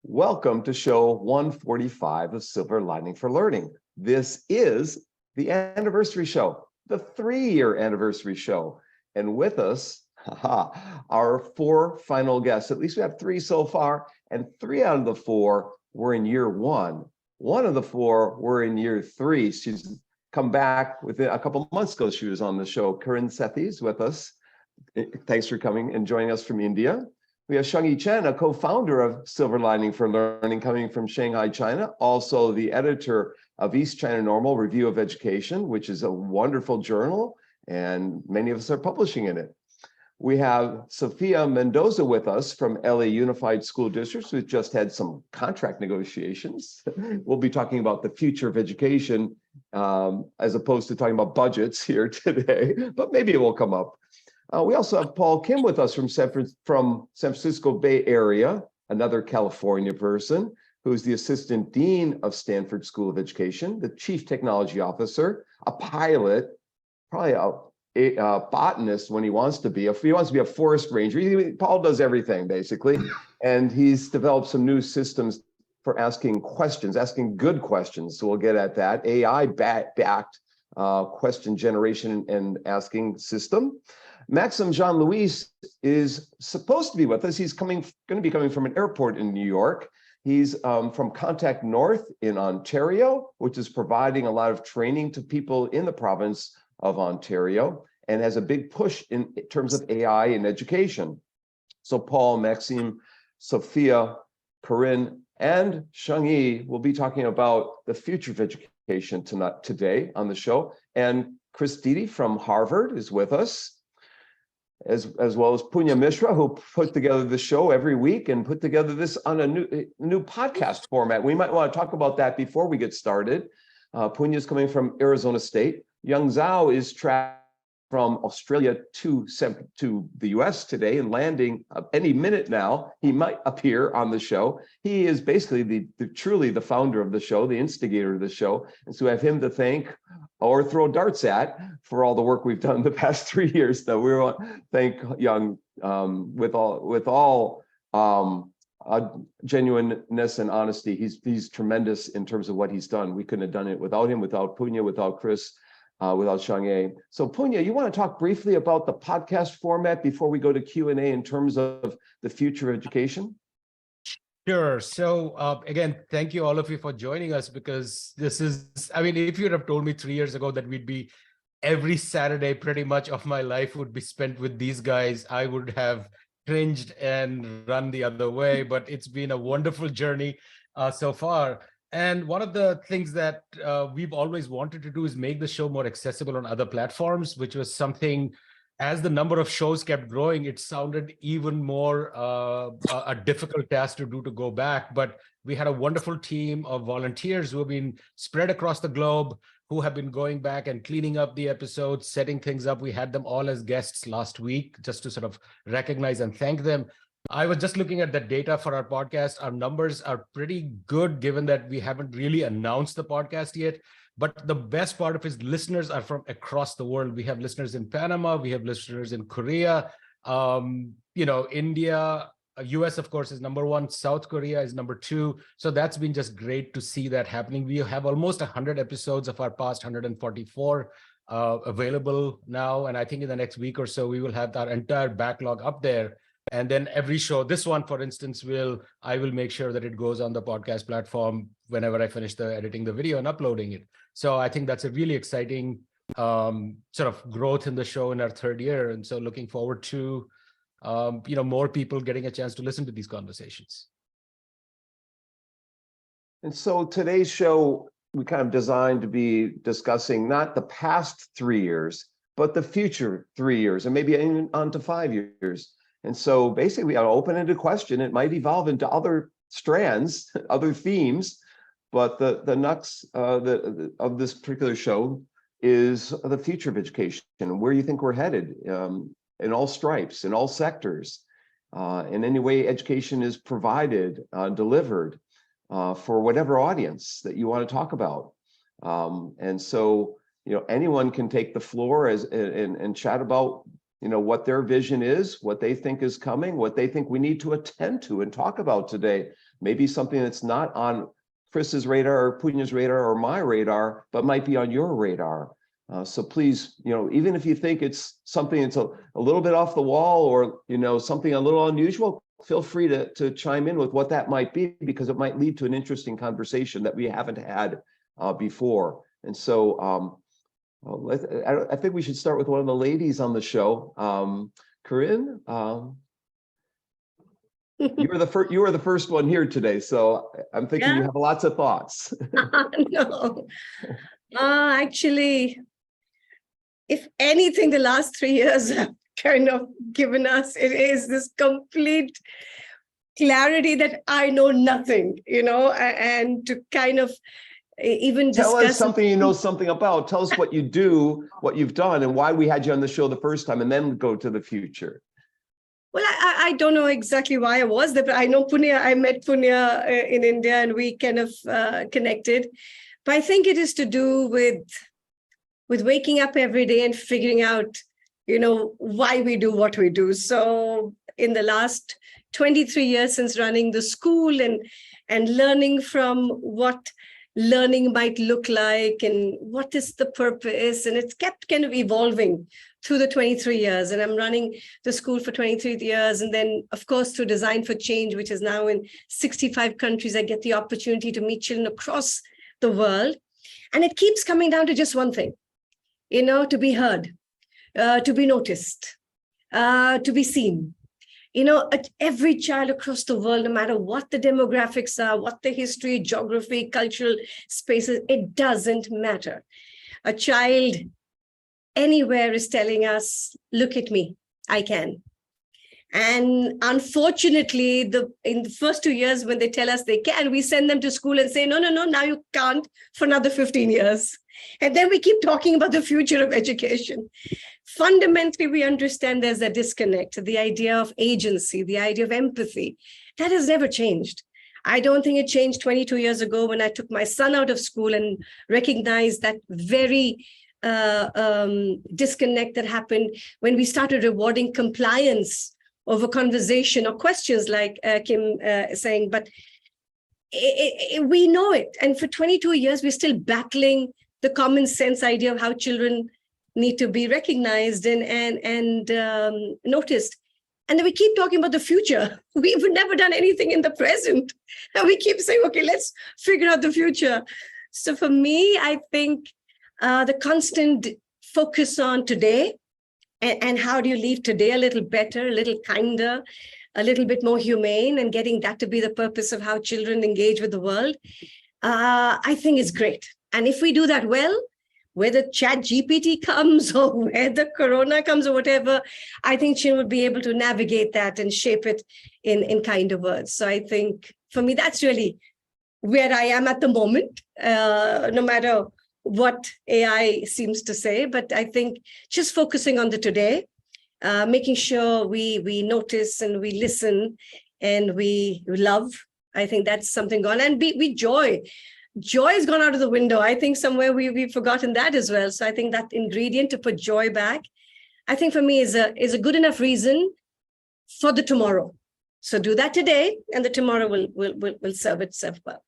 Welcome to show 145 of Silver Lining for Learning. This is the anniversary show, the 3-year anniversary show. And with us, our 4 final guests. At least we have 3 so far, and 3 out of the 4 were in year 1. 1 of the 4 were in year 3. She's come back within a couple of months ago. She was on the show. Corinne Sethi is with us. Thanks for coming and joining us from India. We have Shangyi Chen, a co-founder of Silver Lining for Learning, coming from Shanghai, China, also the editor of East China Normal Review of Education, which is a wonderful journal, and many of us are publishing in it. We have Sophia Mendoza with us from LA Unified School Districts, who just had some contract negotiations. We'll be talking about the future of education as opposed to talking about budgets here today, but maybe it will come up. We also have Paul Kim with us from San Francisco Bay Area, another California person, who's the Assistant Dean of Stanford School of Education, the Chief Technology Officer, a pilot, probably a botanist when he wants to be. If he wants to be a forest ranger, Paul does everything, basically. And he's developed some new systems for asking questions, asking good questions. So we'll get at that. AI-backed question generation and asking system. Maxim Jean-Louis is supposed to be with us. He's going to be coming from an airport in New York. He's from Contact North in Ontario, which is providing a lot of training to people in the province of Ontario and has a big push in terms of AI in education. So Paul, Maxime, Sophia, Corinne, and Shangyi will be talking about the future of education today on the show. And Chris Dede from Harvard is with us, as well as Punya Mishra, who put together the show every week and put together this on a new podcast format. We might want to talk about that before we get started. Punya is coming from Arizona State. Young Zhao is traveling from Australia to the US today and landing any minute now. He might appear on the show. He is basically truly the founder of the show, the instigator of the show. And so I have him to thank or throw darts at for all the work we've done the past 3 years. So we want to thank Young with all genuineness and honesty. He's tremendous in terms of what he's done. We couldn't have done it without him, without Punya, without Chris, without Shangyi. So Punya, you want to talk briefly about the podcast format before we go to Q&A in terms of the future of education? Sure. So again, thank you all of you for joining us, because this is, I mean, if you'd have told me 3 years ago that we'd be every Saturday pretty much of my life would be spent with these guys, I would have cringed and run the other way. But it's been a wonderful journey so far. And one of the things that we've always wanted to do is make the show more accessible on other platforms, which was something, as the number of shows kept growing, it sounded even more a difficult task to do, to go back. But we had a wonderful team of volunteers who have been spread across the globe, who have been going back and cleaning up the episodes, setting things up. We had them all as guests last week, just to sort of recognize and thank them. I was just looking at the data for our podcast. Our numbers are pretty good, given that we haven't really announced the podcast yet. But the best part of it is listeners are from across the world. We have listeners in Panama. We have listeners in Korea, India, US, of course, is #1. South Korea is #2. So that's been just great to see that happening. We have almost 100 episodes of our past 144 available now. And I think in the next week or so, we will have our entire backlog up there. And then every show, this one, for instance, I will make sure that it goes on the podcast platform whenever I finish editing the video and uploading it. So I think that's a really exciting sort of growth in the show in our 3rd year. And so looking forward to, more people getting a chance to listen to these conversations. And so today's show, we kind of designed to be discussing not the past 3 years, but the future 3 years, and maybe even on to 5 years. And so basically we have an open-ended question. It might evolve into other strands, other themes, but the nux of this particular show is the future of education and where you think we're headed in all stripes, in all sectors, in any way education is provided, delivered for whatever audience that you want to talk about. And so, anyone can take the floor and chat about what their vision is, what they think is coming, what they think we need to attend to and talk about today. Maybe something that's not on Chris's radar or Punya's radar or my radar, but might be on your radar. So please, even if you think it's something that's a little bit off the wall or, something a little unusual, feel free to chime in with what that might be, because it might lead to an interesting conversation that we haven't had before. And so I think we should start with one of the ladies on the show. Corinne, you were the first one here today, so I'm thinking you have lots of thoughts. No, actually, if anything, the last 3 years have kind of given us, it is this complete clarity that I know nothing, and to kind of even tell discuss us something you know something about. Tell us what you do, what you've done, and why we had you on the show the first time, and then go to the future. Well, I don't know exactly why I was there, but I know Punya. I met Punya in India, and we kind of connected. But I think it is to do with waking up every day and figuring out, why we do what we do. So in the last 23 years since running the school and learning from what learning might look like and what is the purpose, and it's kept kind of evolving through the 23 years. And I'm running the school for 23 years. And then, of course, through Design for Change, which is now in 65 countries, I get the opportunity to meet children across the world. And it keeps coming down to just one thing, to be heard, to be noticed, to be seen. Every child across the world, no matter what the demographics are, what the history, geography, cultural spaces, it doesn't matter. A child anywhere is telling us, look at me, I can. And unfortunately, in the first 2 years, when they tell us they can, we send them to school and say, no, now you can't for another 15 years. And then we keep talking about the future of education. Fundamentally, we understand there's a disconnect, the idea of agency, the idea of empathy. That has never changed. I don't think it changed 22 years ago when I took my son out of school and recognized that very disconnect that happened when we started rewarding compliance over conversation or questions, like Kim saying, but we know it. And for 22 years, we're still battling the common sense idea of how children need to be recognized and noticed. And then we keep talking about the future. We've never done anything in the present. And we keep saying, okay, let's figure out the future. So for me, I think the constant focus on today and how do you leave today a little better, a little kinder, a little bit more humane, and getting that to be the purpose of how children engage with the world, I think is great. And if we do that well, whether Chat GPT comes or whether Corona comes or whatever, I think children would be able to navigate that and shape it in kinder words. So I think for me, that's really where I am at the moment, no matter what AI seems to say. But I think just focusing on the today, making sure we notice and we listen and we love. I think that's something gone. And we joy. Joy has gone out of the window. I think somewhere we've forgotten that as well. So I think that ingredient to put joy back, I think for me is a good enough reason for the tomorrow. So do that today, and the tomorrow will serve itself well.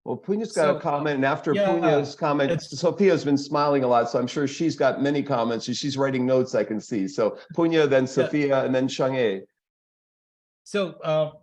Well, Punya's got a comment, and after Punya's comment, Sophia's been smiling a lot, so I'm sure she's got many comments, and she's writing notes I can see. So Punya, then Sophia, and then Chang'e. So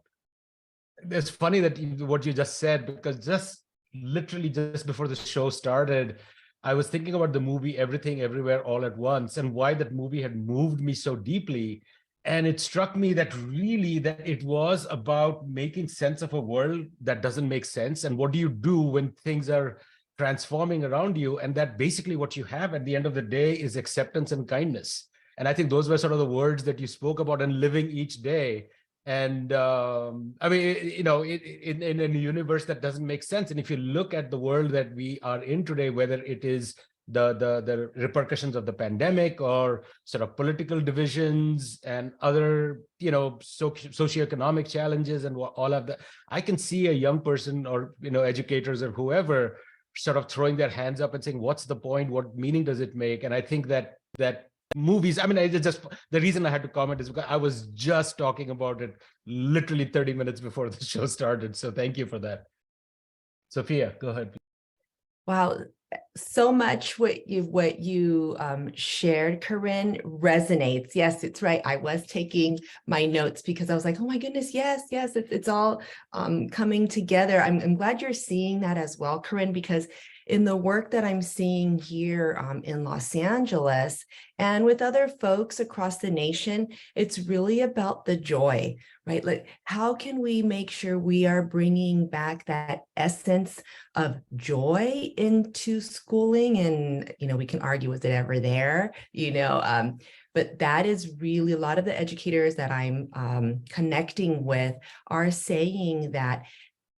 it's funny that what you just said, because literally just before the show started, I was thinking about the movie Everything Everywhere All at Once and why that movie had moved me so deeply. And it struck me that really that it was about making sense of a world that doesn't make sense. And what do you do when things are transforming around you? And that basically what you have at the end of the day is acceptance and kindness. And I think those were sort of the words that you spoke about, and living each day. And I mean, in a universe that doesn't make sense. And if you look at the world that we are in today, whether it is the repercussions of the pandemic or sort of political divisions and other, socioeconomic challenges and all of that, I can see a young person or, educators or whoever sort of throwing their hands up and saying, what's the point? What meaning does it make? And I think that movies. I mean, I just, the reason I had to comment is because I was just talking about it literally 30 minutes before the show started. So thank you for that. Sophia, go ahead. Wow, so much what you shared, Corinne, resonates. Yes, it's right. I was taking my notes because I was like, oh my goodness, yes, it's all coming together. I'm glad you're seeing that as well, Corinne, because in the work that I'm seeing here in Los Angeles and with other folks across the nation, it's really about the joy, right? Like, how can we make sure we are bringing back that essence of joy into schooling? And, we can argue, was it ever there, but that is really a lot of the educators that I'm connecting with are saying that,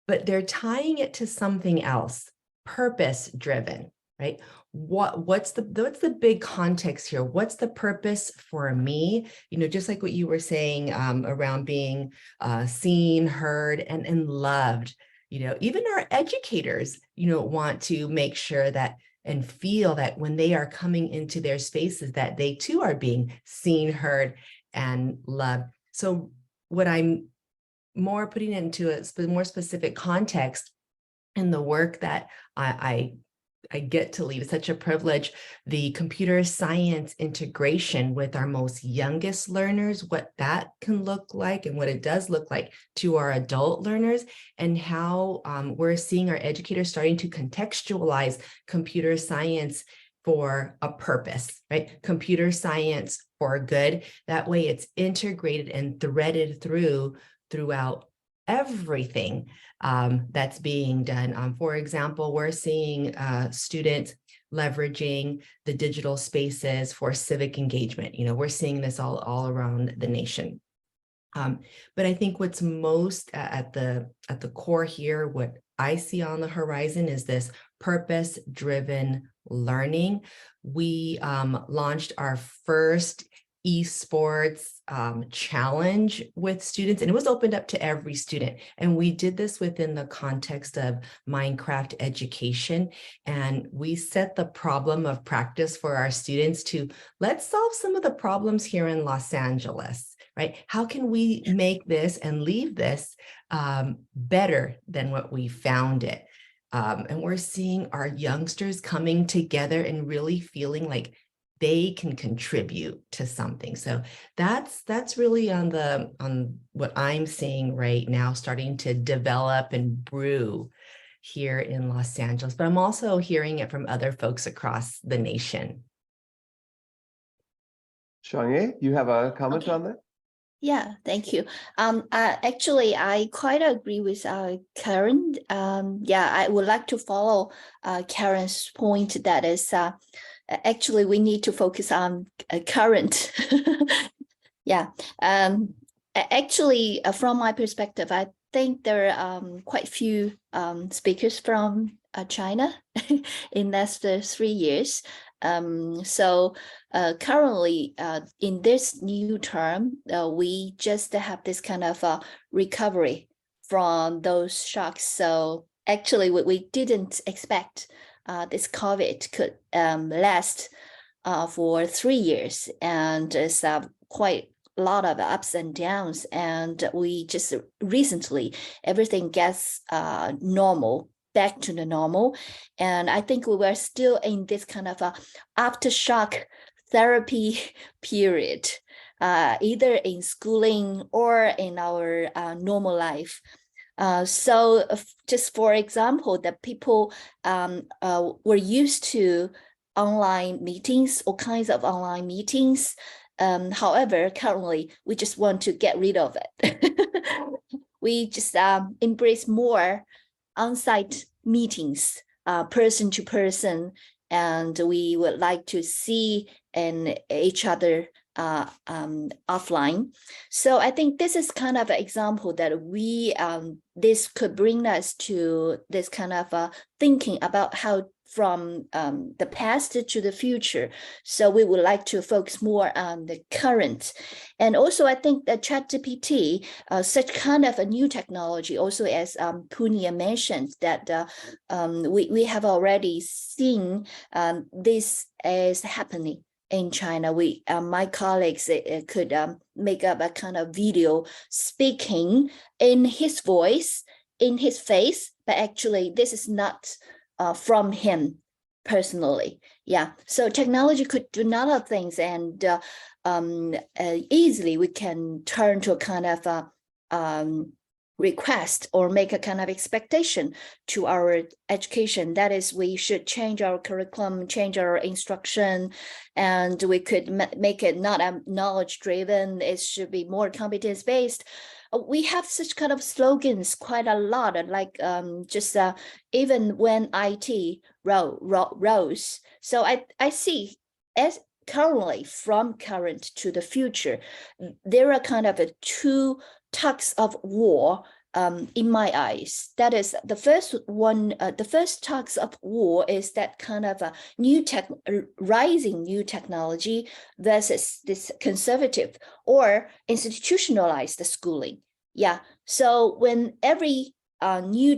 but they're tying it to something else, purpose driven, right? What's the big context here? What's the purpose for me? Just like what you were saying around being seen, heard, and loved. Even our educators, want to make sure that and feel that when they are coming into their spaces that they too are being seen, heard, and loved. So what I'm more putting it into a more specific context in the work that I get to lead, it's such a privilege, the computer science integration with our most youngest learners, what that can look like and what it does look like to our adult learners, and how we're seeing our educators starting to contextualize computer science for a purpose, right? Computer science for good. That way it's integrated and threaded throughout everything that's being done. For example, we're seeing students leveraging the digital spaces for civic engagement. We're seeing this all around the nation. But I think what's most at the core here, what I see on the horizon is this purpose-driven learning. We launched our first esports challenge with students, and it was opened up to every student. And we did this within the context of Minecraft education. And we set the problem of practice for our students to let's solve some of the problems here in Los Angeles, right? How can we make this and leave this better than what we found it? And we're seeing our youngsters coming together and really feeling like they can contribute to something. So that's really on what I'm seeing right now, starting to develop and brew here in Los Angeles. But I'm also hearing it from other folks across the nation. Xiangye, you have a comment on that? Yeah, thank you. Actually, I quite agree with Karen. Yeah, I would like to follow Karen's point that is actually we need to focus on current. Yeah, actually, from my perspective, I think there are quite few speakers from China in last 3 years. So currently in this new term, we just have this kind of recovery from those shocks. So actually we didn't expect this COVID could last for 3 years, and it's quite a lot of ups and downs. And we just recently, everything gets normal, back to the normal. And I think we were still in this kind of aftershock therapy period, either in schooling or in our normal life. So just for example, that people were used to online meetings, all kinds of online meetings. However, currently, we just want to get rid of it. We just embrace more on-site meetings, person to person, and we would like to see each other offline. So I think this is kind of an example that we this could bring us to this kind of thinking about how from the past to the future. So we would like to focus more on the current. And also I think that ChatGPT, such kind of a new technology, also as Punya mentioned, that we have already seen this as happening in China. My colleagues could make up a kind of video speaking in his voice, in his face, but actually this is not from him personally. Yeah, so technology could do a lot of things, and easily we can turn to a kind of request or make a kind of expectation to our education. That is, we should change our curriculum, change our instruction, and we could make it not knowledge driven. It should be more competence based. We have such kind of slogans quite a lot, like just even when IT rose. So I see, as currently, from current to the future, there are kind of two tugs of war in my eyes. That is, the first one, the first tugs of war is that kind of a rising new technology versus this conservative or institutionalized schooling. Yeah, so when every new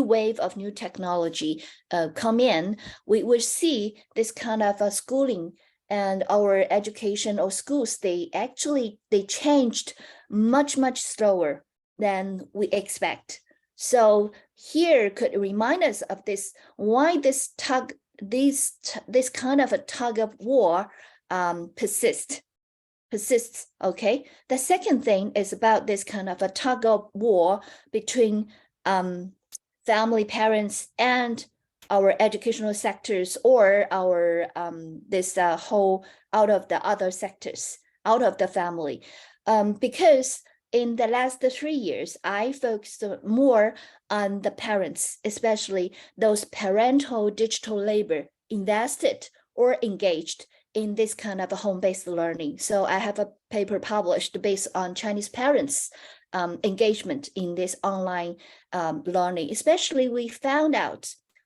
wave of new technology come in, we will see this kind of schooling and our education or schools, they changed much slower than we expect. So here could remind us of this, why this kind of a tug of war persists. Okay. The second thing is about this kind of a tug of war between family, parents, and our educational sectors, or our this whole out of the other sectors, out of the family, because in the last 3 years, I focused more on the parents, especially those parental digital labor invested or engaged in this kind of a home-based learning. So I have a paper published based on Chinese parents' engagement in this online learning. Especially, we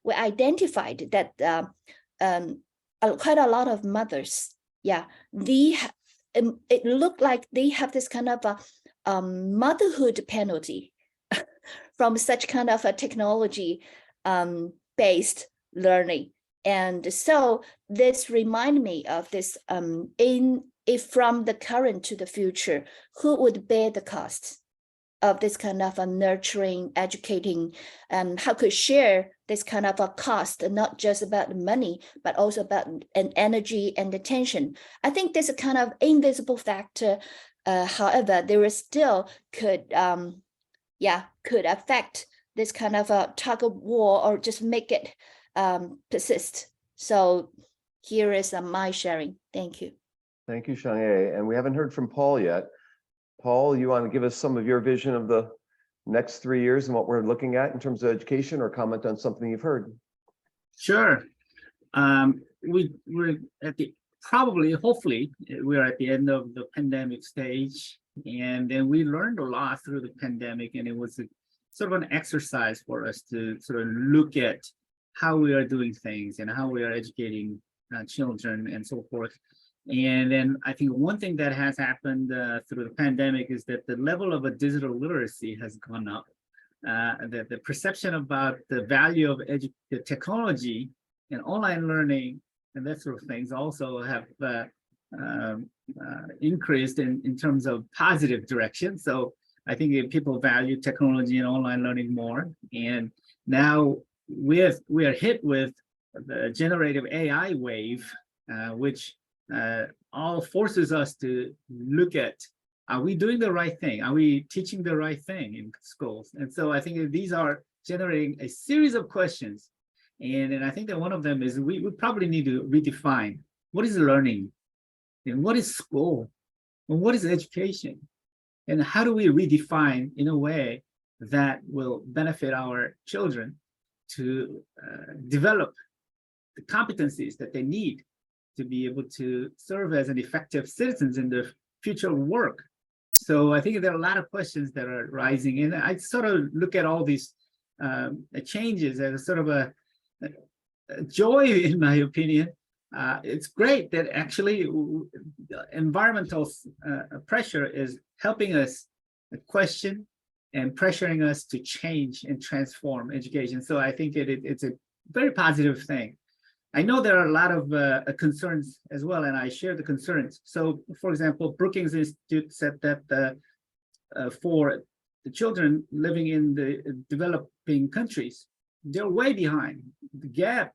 identified that quite a lot of mothers, it looked like they have this kind of a motherhood penalty from such kind of a technology based learning. And so this reminds me of this, if from the current to the future, who would bear the costs of this kind of a nurturing, educating, how could share this kind of a cost, not just about the money, but also about an energy and attention. I think there's a kind of invisible factor. However, there is still could affect this kind of a tug of war, or just make it persist. So here is my sharing. Thank you. Thank you, Xiangye. And we haven't heard from Paul yet. Paul, you want to give us some of your vision of the next 3 years and what we're looking at in terms of education, or comment on something you've heard? Sure. We're at the hopefully, we're at the end of the pandemic stage, and then we learned a lot through the pandemic, and it was sort of an exercise for us to sort of look at how we are doing things and how we are educating children and so forth. And then I think one thing that has happened through the pandemic is that the level of a digital literacy has gone up. The perception about the value of the technology and online learning and that sort of things also have increased in terms of positive direction. So I think people value technology and online learning more. And now we are hit with the generative AI wave, which all forces us to look at, are we doing the right thing? Are we teaching the right thing in schools? And so I think these are generating a series of questions. And I think that one of them is we probably need to redefine what is learning, and what is school, and what is education, and how do we redefine in a way that will benefit our children to develop the competencies that they need to be able to serve as an effective citizens in the future work. So I think there are a lot of questions that are rising, and I sort of look at all these changes as a sort of a joy, in my opinion. It's great that actually environmental pressure is helping us question and pressuring us to change and transform education. So I think it's a very positive thing. I know there are a lot of concerns as well, and I share the concerns. So, for example, Brookings Institute said that for the children living in the developing countries, they're way behind. The gap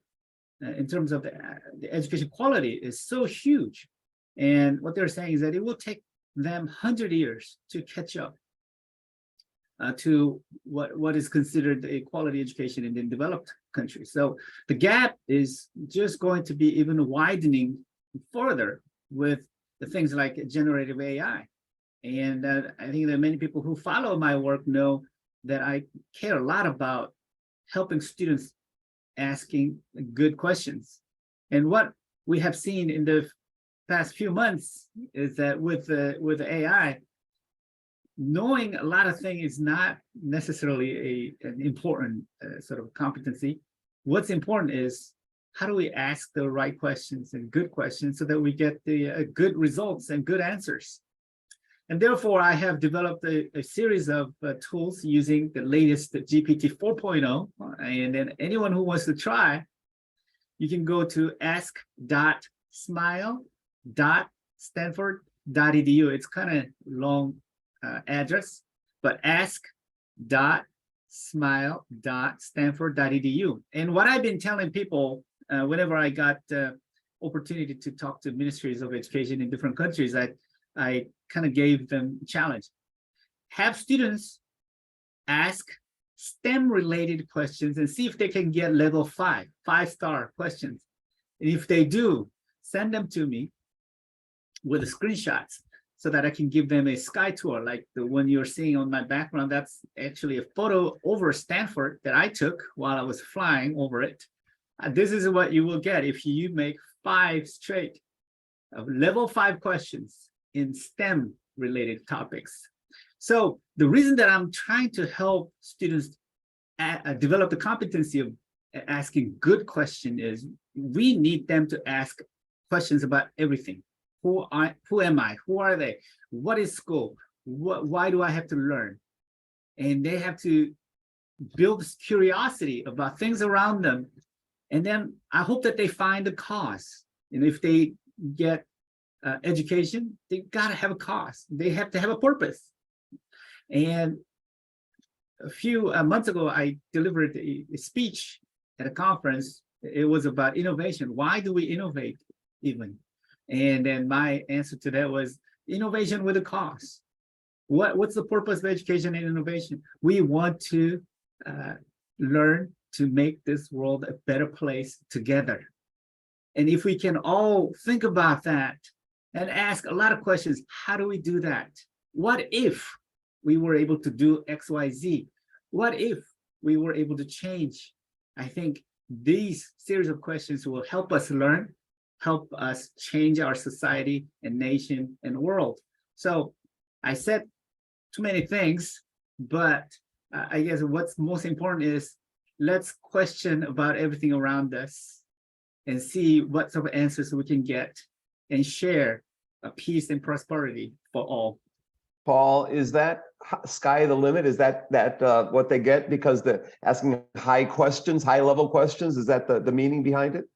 in terms of the education quality is so huge. And what they're saying is that it will take them 100 years to catch up to what is considered a quality education in the developed countries. So the gap is just going to be even widening further with the things like generative AI. And I think that many people who follow my work know that I care a lot about helping students asking good questions. And what we have seen in the past few months is that with AI, knowing a lot of things is not necessarily an important sort of competency. What's important is how do we ask the right questions and good questions so that we get the good results and good answers. And therefore, I have developed a series of tools using the latest GPT 4.0. And then anyone who wants to try, you can go to ask.smile.stanford.edu. It's kind of long address, but ask.smile.stanford.edu. And what I've been telling people whenever I got opportunity to talk to ministries of education in different countries, I kind of gave them a challenge. Have students ask STEM-related questions and see if they can get level 5-star questions. And if they do, send them to me with the screenshots so that I can give them a sky tour like the one you're seeing on my background. That's actually a photo over Stanford that I took while I was flying over it. This is what you will get if you make 5 straight level 5 questions in STEM related topics. So the reason that I'm trying to help students develop the competency of asking good questions is we need them to ask questions about everything. Who am I? Who are they? What is school? Why do I have to learn? And they have to build this curiosity about things around them. And then I hope that they find a cause. And if they get education, they gotta have a cause. They have to have a purpose. And a few months ago, I delivered a speech at a conference. It was about innovation. Why do we innovate even? And then my answer to that was innovation with a cause. What's the purpose of education and innovation? We want to learn to make this world a better place together. And if we can all think about that and ask a lot of questions, how do we do that? What if we were able to do X, Y, Z? What if we were able to change? I think these series of questions will help us learn, help us change our society and nation and world. So I said too many things, but I guess what's most important is let's question about everything around us and see what sort of answers we can get and share a peace and prosperity for all. Paul, is that sky the limit? Is that what they get because they're asking high questions, high level questions? Is that the meaning behind it?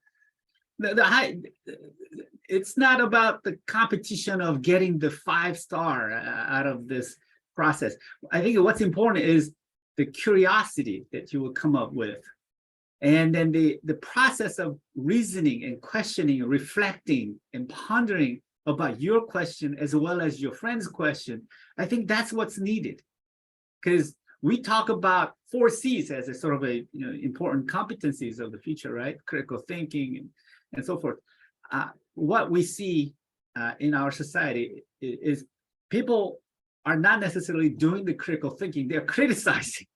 It's not about the competition of getting the 5-star out of this process. I think what's important is the curiosity that you will come up with. And then the process of reasoning and questioning, reflecting and pondering about your question as well as your friend's question. I think that's what's needed. Because we talk about 4 C's as a sort of a important competencies of the future, right? Critical thinking and so forth. What we see in our society is people are not necessarily doing the critical thinking, they're criticizing,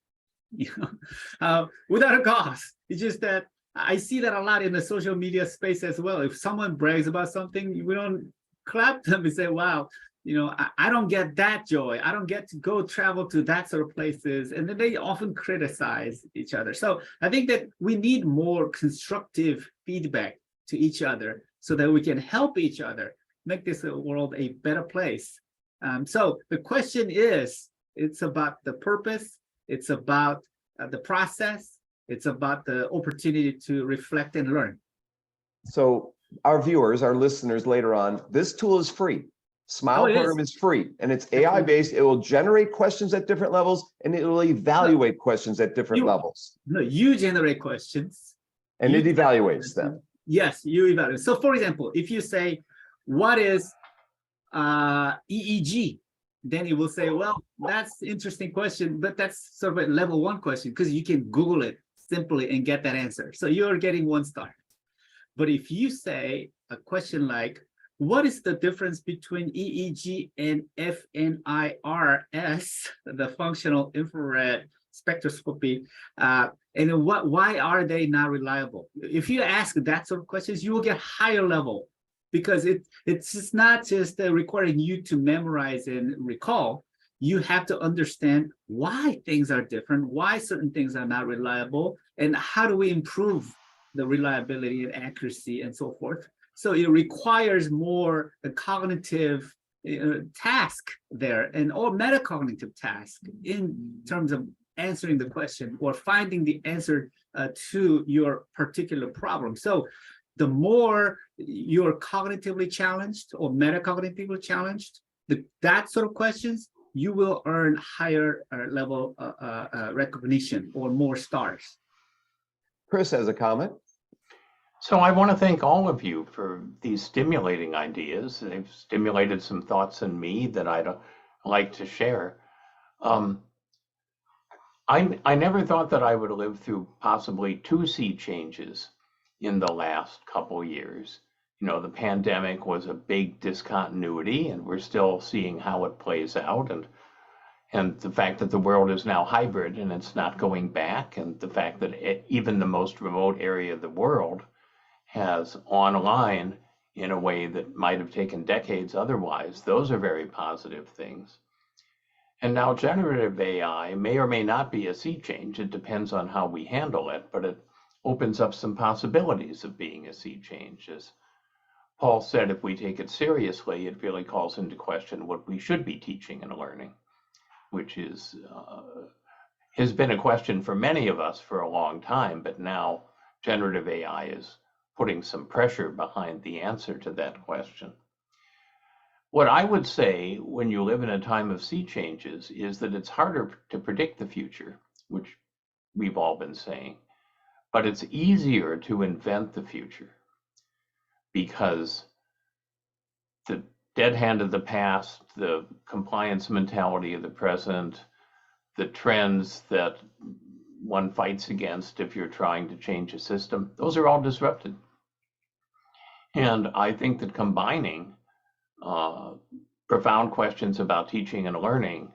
without a cause. It's just that I see that a lot in the social media space as well. If someone brags about something, we don't clap them and say, wow, I don't get that joy. I don't get to go travel to that sort of places. And then they often criticize each other. So I think that we need more constructive feedback to each other so that we can help each other make this world a better place. So the question is, it's about the purpose, it's about the process, it's about the opportunity to reflect and learn. So our viewers, our listeners later on, this tool is free. Smile Oh, it Program is free, and it's Definitely. AI based. It will generate questions at different levels, and it will evaluate questions at different levels, No, you generate questions. and You it evaluates them. Yes, you evaluate. So for example, if you say, what is EEG? Then it will say, well, that's an interesting question, but that's sort of a level 1 question because you can Google it simply and get that answer. So you're getting 1 star. But if you say a question like, what is the difference between EEG and FNIRS, the functional infrared spectroscopy, and why are they not reliable? If you ask that sort of questions, you will get higher level because it's just not just requiring you to memorize and recall. You have to understand why things are different, why certain things are not reliable, and how do we improve the reliability and accuracy and so forth. So it requires more a cognitive task there, and or metacognitive task in terms of answering the question or finding the answer to your particular problem. So the more you're cognitively challenged or metacognitively challenged, that sort of questions, you will earn higher level recognition or more stars. Chris has a comment. So I want to thank all of you for these stimulating ideas. They've stimulated some thoughts in me that I'd like to share. I never thought that I would live through possibly 2 sea changes in the last couple years. You know, the pandemic was a big discontinuity, and we're still seeing how it plays out. And the fact that the world is now hybrid and it's not going back, and the fact that even the most remote area of the world has online in a way that might have taken decades otherwise, those are very positive things. And now generative AI may or may not be a sea change. It depends on how we handle it, but it opens up some possibilities of being a sea change. As Paul said, if we take it seriously, it really calls into question what we should be teaching and learning, which is has been a question for many of us for a long time, but now generative AI is putting some pressure behind the answer to that question. What I would say when you live in a time of sea changes is that it's harder to predict the future, which we've all been saying, but it's easier to invent the future because the dead hand of the past, the compliance mentality of the present, the trends that one fights against if you're trying to change a system, those are all disrupted. And I think that combining profound questions about teaching and learning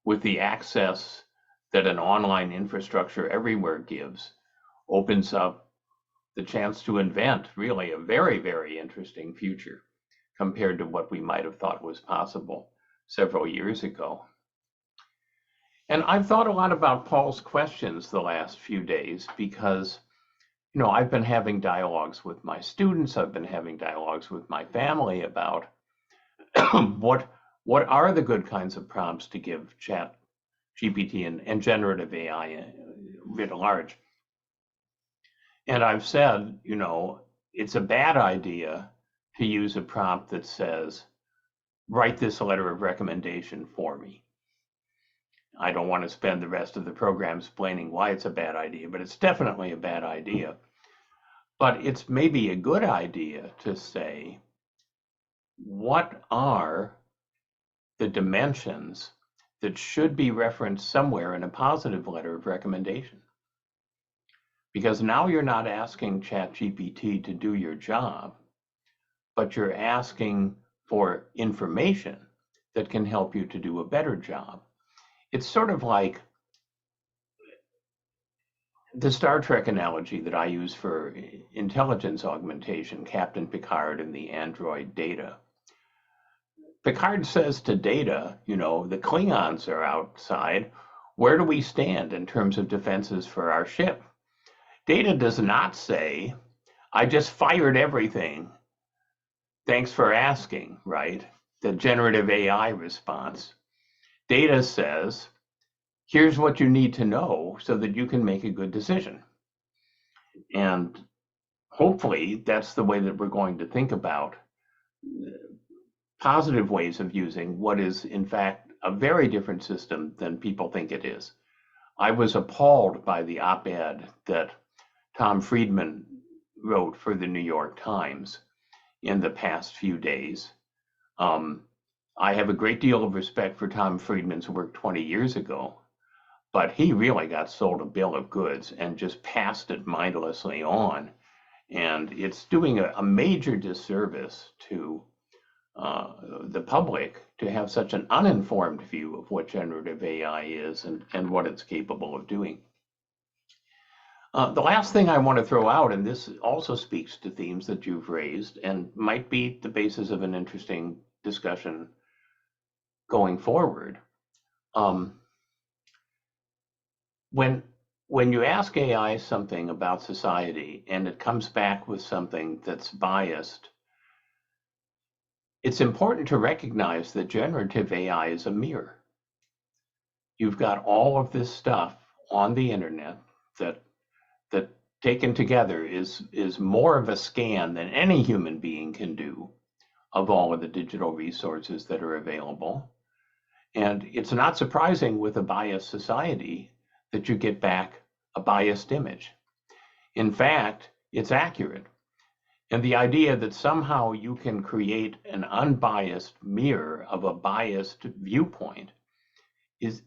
with the access that an online infrastructure everywhere gives opens up the chance to invent really a very, very interesting future compared to what we might have thought was possible several years ago. And I've thought a lot about Paul's questions the last few days because, you know, I've been having dialogues with my students, I've been having dialogues with my family about what are the good kinds of prompts to give Chat GPT and generative AI writ large. And I've said, you know, it's a bad idea to use a prompt that says, write this letter of recommendation for me. I don't want to spend the rest of the program explaining why it's a bad idea, but it's definitely a bad idea. But it's maybe a good idea to say, what are the dimensions that should be referenced somewhere in a positive letter of recommendation? Because now you're not asking ChatGPT to do your job, but you're asking for information that can help you to do a better job. It's sort of like the Star Trek analogy that I use for intelligence augmentation, Captain Picard and the android Data. Picard says to Data, you know, the Klingons are outside. Where do we stand in terms of defenses for our ship? Data does not say, I just fired everything. Thanks for asking, right? The generative AI response. Data says, here's what you need to know so that you can make a good decision. And hopefully that's the way that we're going to think about positive ways of using what is in fact a very different system than people think it is. I was appalled by the op-ed that Tom Friedman wrote for the New York Times in the past few days. I have a great deal of respect for Tom Friedman's work 20 years ago, but he really got sold a bill of goods and just passed it mindlessly on. And it's doing a major disservice to the public to have such an uninformed view of what generative AI is and what it's capable of doing. The last thing I want to throw out, and this also speaks to themes that you've raised and might be the basis of an interesting discussion going forward. When you ask AI something about society and it comes back with something that's biased, it's important to recognize that generative AI is a mirror. You've got all of this stuff on the internet that taken together is more of a scan than any human being can do of all of the digital resources that are available. And it's not surprising with a biased society that you get back a biased image. In fact, it's accurate. And the idea that somehow you can create an unbiased mirror of a biased viewpoint is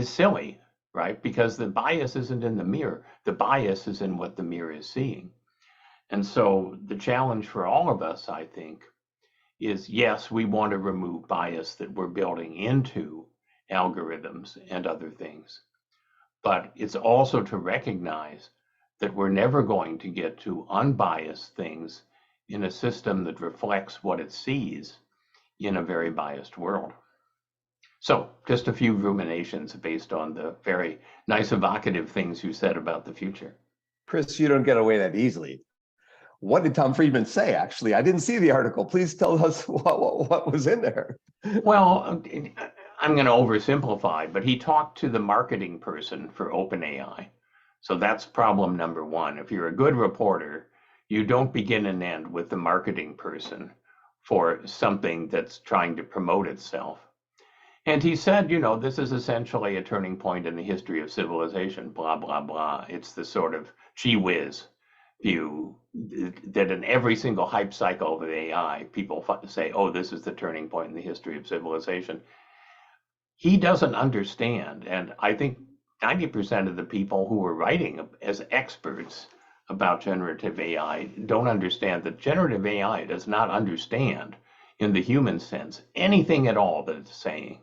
silly, right? Because the bias isn't in the mirror. The bias is in what the mirror is seeing. And so the challenge for all of us, I think, is yes, we want to remove bias that we're building into algorithms and other things. But it's also to recognize that we're never going to get to unbiased things in a system that reflects what it sees in a very biased world. So just a few ruminations based on the very nice evocative things you said about the future. Chris, you don't get away that easily. What did Tom Friedman say, actually? I didn't see the article. Please tell us what was in there. Well, I'm going to oversimplify, but he talked to the marketing person for OpenAI. So that's problem number one. If you're a good reporter, you don't begin and end with the marketing person for something that's trying to promote itself. And he said, you know, this is essentially a turning point in the history of civilization, blah, blah, blah. It's the sort of gee whiz view that in every single hype cycle of AI, people say, oh, this is the turning point in the history of civilization. He doesn't understand, and I think 90% of the people who are writing as experts about generative AI don't understand that generative AI does not understand, in the human sense, anything at all that it's saying.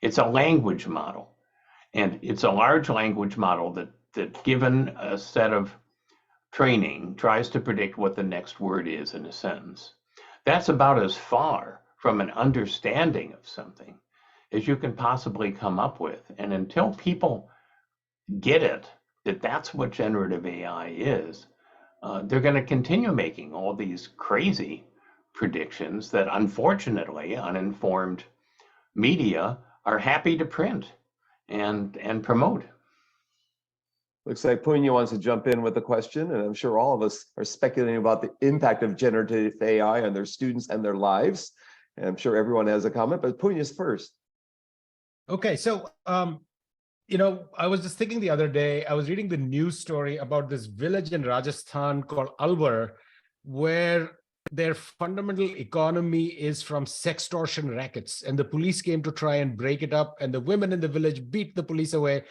It's a language model, and it's a large language model that given a set of training, tries to predict what the next word is in a sentence. That's about as far from an understanding of something as you can possibly come up with. And until people get it, that that's what generative AI is, they're going to continue making all these crazy predictions that unfortunately uninformed media are happy to print and promote. Looks like Punya wants to jump in with a question, and I'm sure all of us are speculating about the impact of generative AI on their students and their lives. And I'm sure everyone has a comment, but Punya's first. Okay, so you know, I was just thinking the other day, I was reading the news story about this village in Rajasthan called Alwar, where their fundamental economy is from sextortion rackets, and the police came to try and break it up, and the women in the village beat the police away.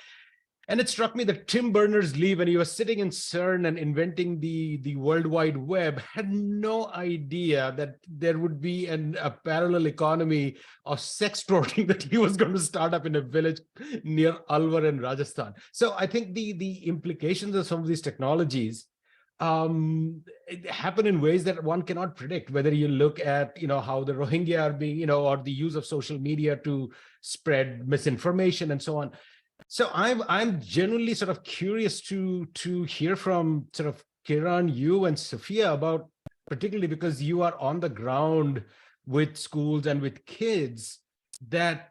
And it struck me that Tim Berners-Lee, when he was sitting in CERN and inventing the World Wide Web, had no idea that there would be a parallel economy of sextorting that he was going to start up in a village near Alwar in Rajasthan. So I think the implications of some of these technologies happen in ways that one cannot predict. Whether you look at, you know, how the Rohingya are being, you know, or the use of social media to spread misinformation and so on. So I'm genuinely sort of curious to hear from sort of Kiran, you and Sophia about, particularly because you are on the ground with schools and with kids, that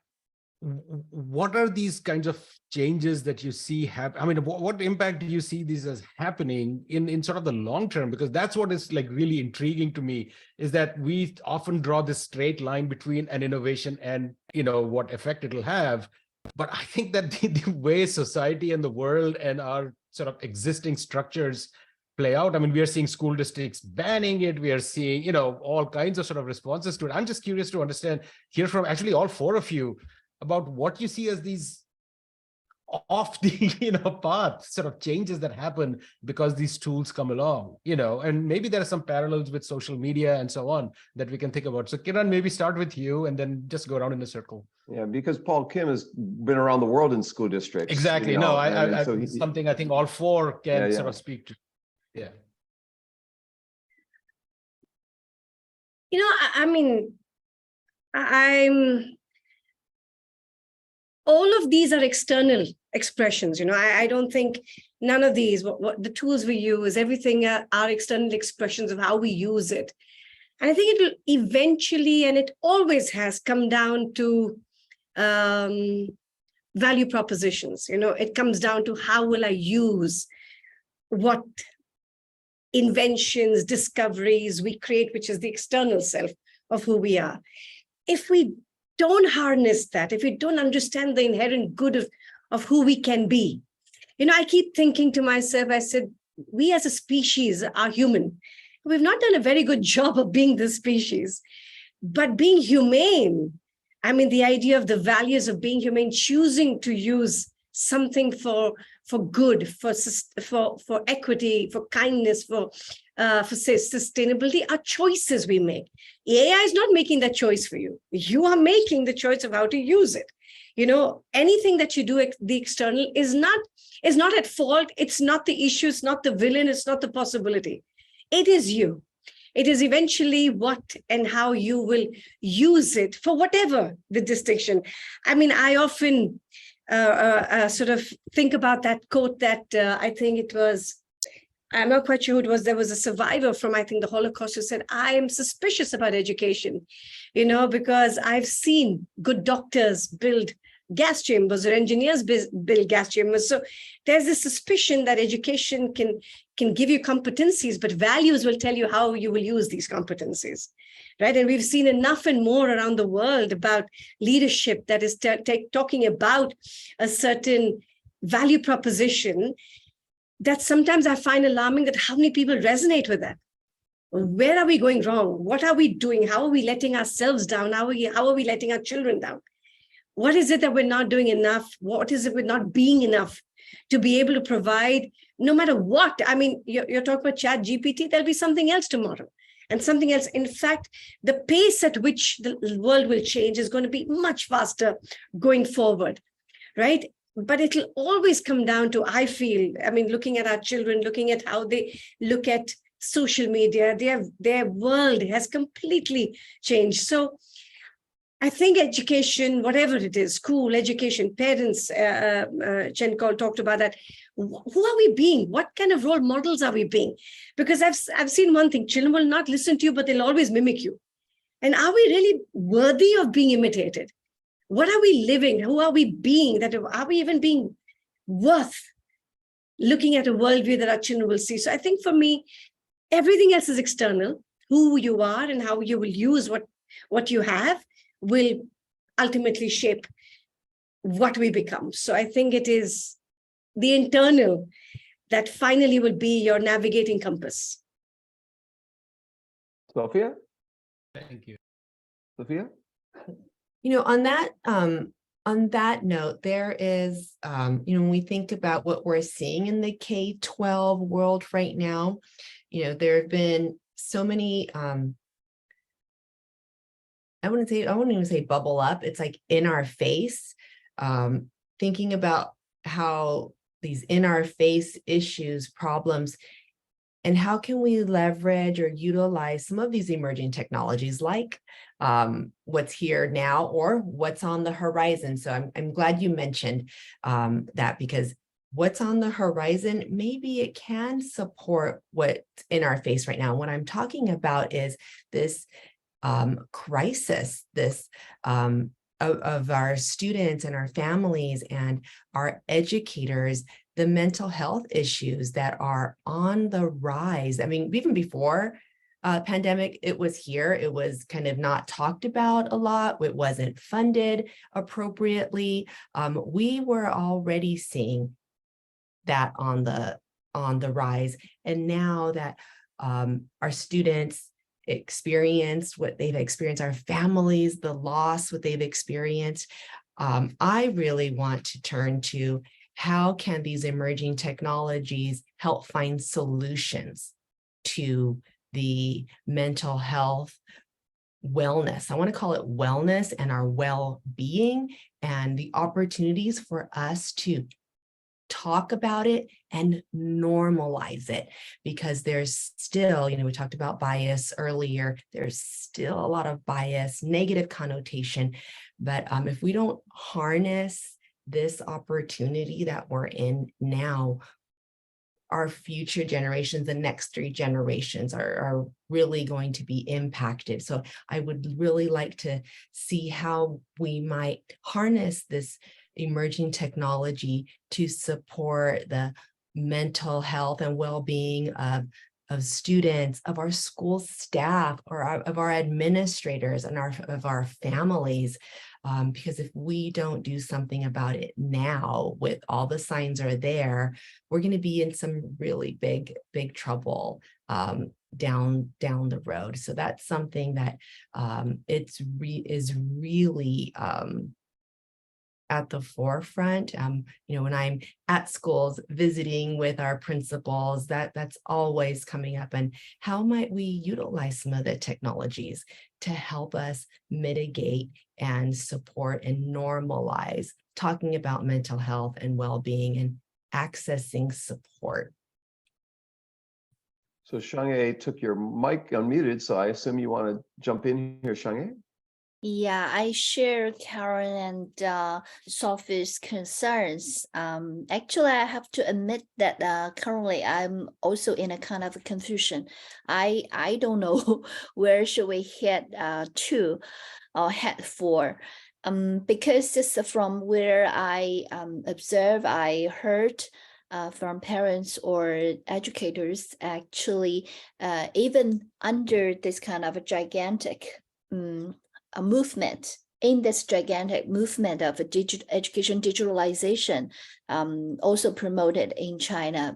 what are these kinds of changes that you see happen? I mean, what impact do you see these as happening in sort of the long term? Because that's what is like really intriguing to me, is that we often draw this straight line between an innovation and, you know, what effect it'll have. But I think that the way society and the world and our sort of existing structures play out, I mean, we are seeing school districts banning it. We are seeing, you know, all kinds of sort of responses to it. I'm just curious to understand, hear from actually all four of you about what you see as these off the, you know, path sort of changes that happen because these tools come along, you know, and maybe there are some parallels with social media and so on that we can think about. So Kiran, maybe start with you and then just go around in a circle. Yeah, because Paul Kim has been around the world in school districts. Exactly. You know, No, and I so something I think all four can Yeah, sort yeah. of speak to. Yeah. You know, I mean, I'm all of these are external expressions. You know, I don't think none of these, what the tools we use, everything are external expressions of how we use it. And I think it will eventually, and it always has, come down to value propositions. You know, it comes down to how will I use what inventions, discoveries we create, which is the external self of who we are. If we don't harness that, if we don't understand the inherent good of who we can be, you know, I keep thinking to myself, I said, we as a species are human. We've not done a very good job of being this species, but being humane, I mean, the idea of the values of being humane, choosing to use something for good, for equity, for kindness, for sustainability are choices we make. AI is not making that choice for you. You are making the choice of how to use it. You know, anything that you do, the external is not at fault. It's not the issue. It's not the villain. It's not the possibility. It is you. It is eventually what and how you will use it for whatever the distinction. I mean, I often sort of think about that quote that I think it was, I'm not quite sure who it was. There was a survivor from, I think, the Holocaust who said, I am suspicious about education, you know, because I've seen good doctors build gas chambers or engineers build gas chambers. So there's this suspicion that education can give you competencies, but values will tell you how you will use these competencies, right? And we've seen enough and more around the world about leadership that is talking about a certain value proposition that sometimes I find alarming, that how many people resonate with that. Where are we going wrong? What are we doing? How are we letting ourselves down? How are we letting our children down? What is it that we're not doing enough? What is it we're not being enough to be able to provide, no matter what? I mean, you're talking about Chat GPT, there'll be something else tomorrow and something else. In fact, the pace at which the world will change is going to be much faster going forward, right? But it'll always come down to, I feel, I mean, looking at our children, looking at how they look at social media, their world has completely changed. So I think education, whatever it is, school, education, parents, Chen Cole talked about that. Who are we being? What kind of role models are we being? Because I've seen one thing, children will not listen to you, but they'll always mimic you. And are we really worthy of being imitated? What are we living? Who are we being? Are we even being worth looking at a worldview that our children will see? So I think for me, everything else is external. Who you are and how you will use what you have will ultimately shape what we become. So I think it is the internal that finally will be your navigating compass. Sophia? Thank you. Sophia? You know, on that note, there is, you know, when we think about what we're seeing in the K-12 world right now, you know, there have been so many, I wouldn't even say bubble up. It's like in our face, thinking about how these in our face issues, problems, and how can we leverage or utilize some of these emerging technologies like what's here now or what's on the horizon. So I'm glad you mentioned that, because what's on the horizon, maybe it can support what's in our face right now. What I'm talking about is this crisis, this of our students and our families and our educators, the mental health issues that are on the rise. I mean, even before pandemic, it was here. It was kind of not talked about a lot. It wasn't funded appropriately. We were already seeing that on the rise. And now that our students experienced what they've experienced, our families, the loss, what they've experienced, I really want to turn to how can these emerging technologies help find solutions to the mental health wellness. I want to call it wellness and our well-being and the opportunities for us to talk about it and normalize it, because there's still, we talked about bias earlier, there's still a lot of bias, negative connotation. But if we don't harness this opportunity that we're in now, our future generations, the next 3 generations are really going to be impacted. So I would really like to see how we might harness this emerging technology to support the mental health and well-being of students, of our school staff, or of our administrators and of our families. Because if we don't do something about it now, with all the signs are there, we're going to be in some really big trouble down the road. So that's something that is really at the forefront. When I'm at schools visiting with our principals, that's always coming up. And how might we utilize some of the technologies to help us mitigate and support and normalize talking about mental health and well-being and accessing support? So Shangye took your mic unmuted, so I assume you want to jump in here, Shangye? Yeah, I share Karen and Sophie's concerns. Actually, I have to admit that currently I'm also in a kind of a confusion. I don't know where should we head to or head for. Because just from where I observe, I heard from parents or educators, actually, even under this kind of a gigantic a movement, in this gigantic movement of education digitalization, also promoted in China,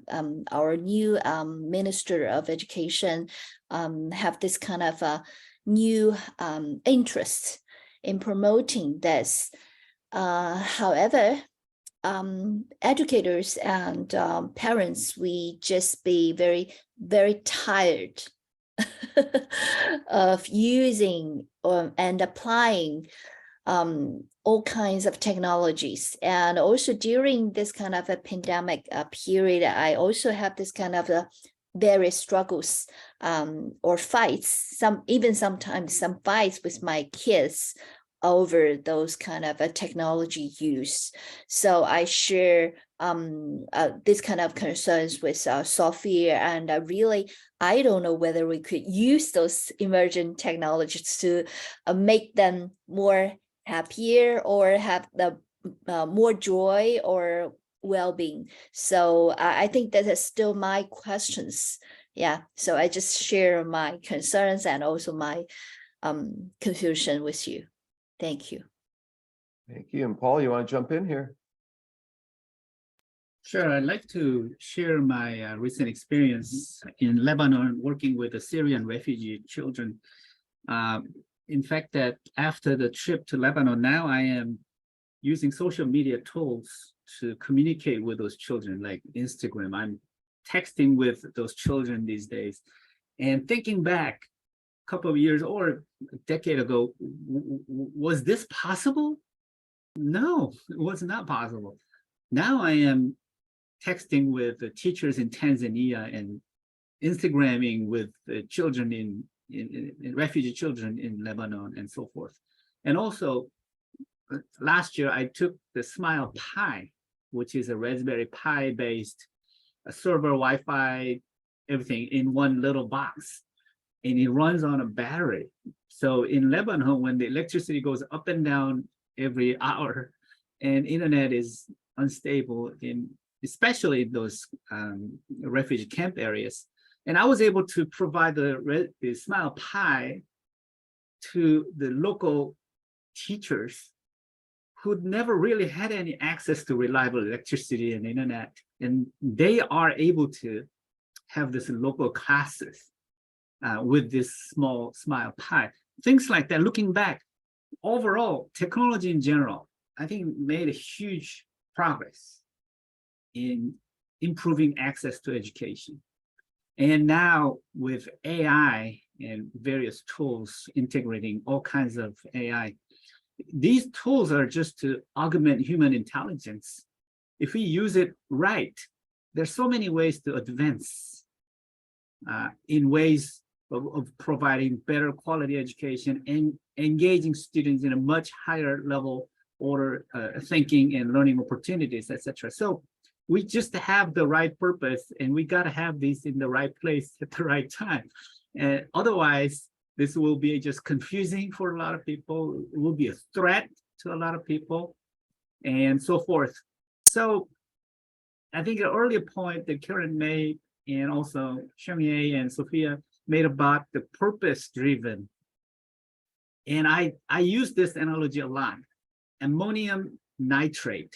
our new Minister of Education have this kind of a new interest in promoting this. However, educators and parents, we just be very, very tired of using and applying all kinds of technologies. And also during this kind of a pandemic period, I also have this kind of various struggles or fights, sometimes some fights with my kids over those kind of a technology use. So I share this kind of concerns with Sophia, and really, I don't know whether we could use those emerging technologies to make them more happier or have the more joy or well-being. So I think that is still my questions. Yeah, so I just share my concerns and also my confusion with you. Thank you. Thank you. And Paul, you want to jump in here? Sure, I'd like to share my recent experience in Lebanon working with the Syrian refugee children. In fact, that after the trip to Lebanon, now I am using social media tools to communicate with those children, like Instagram. I'm texting with those children these days. And thinking back a couple of years or a decade ago, was this possible? No, it was not possible. Now I am texting with the teachers in Tanzania and Instagramming with the children in refugee children in Lebanon and so forth. And also last year I took the Smile Pi, which is a Raspberry Pi based server, Wi-Fi, everything in one little box, and it runs on a battery. So in Lebanon, when the electricity goes up and down every hour, and internet is unstable especially in those refugee camp areas. And I was able to provide the Smile Pi to the local teachers who'd never really had any access to reliable electricity and internet. And they are able to have this local classes with this small Smile Pi. Things like that, looking back, overall, technology in general, I think made a huge progress in improving access to education. And now with AI and various tools integrating all kinds of AI, these tools are just to augment human intelligence. If we use it right, there's so many ways to advance in ways of providing better quality education and engaging students in a much higher level order thinking and learning opportunities, etc. So we just have the right purpose, and we got to have these in the right place at the right time. And otherwise, this will be just confusing for a lot of people. It will be a threat to a lot of people, and so forth. So I think an earlier point that Karen made, and also Xiangye and Sophia made about the purpose-driven. And I use this analogy a lot. Ammonium nitrate.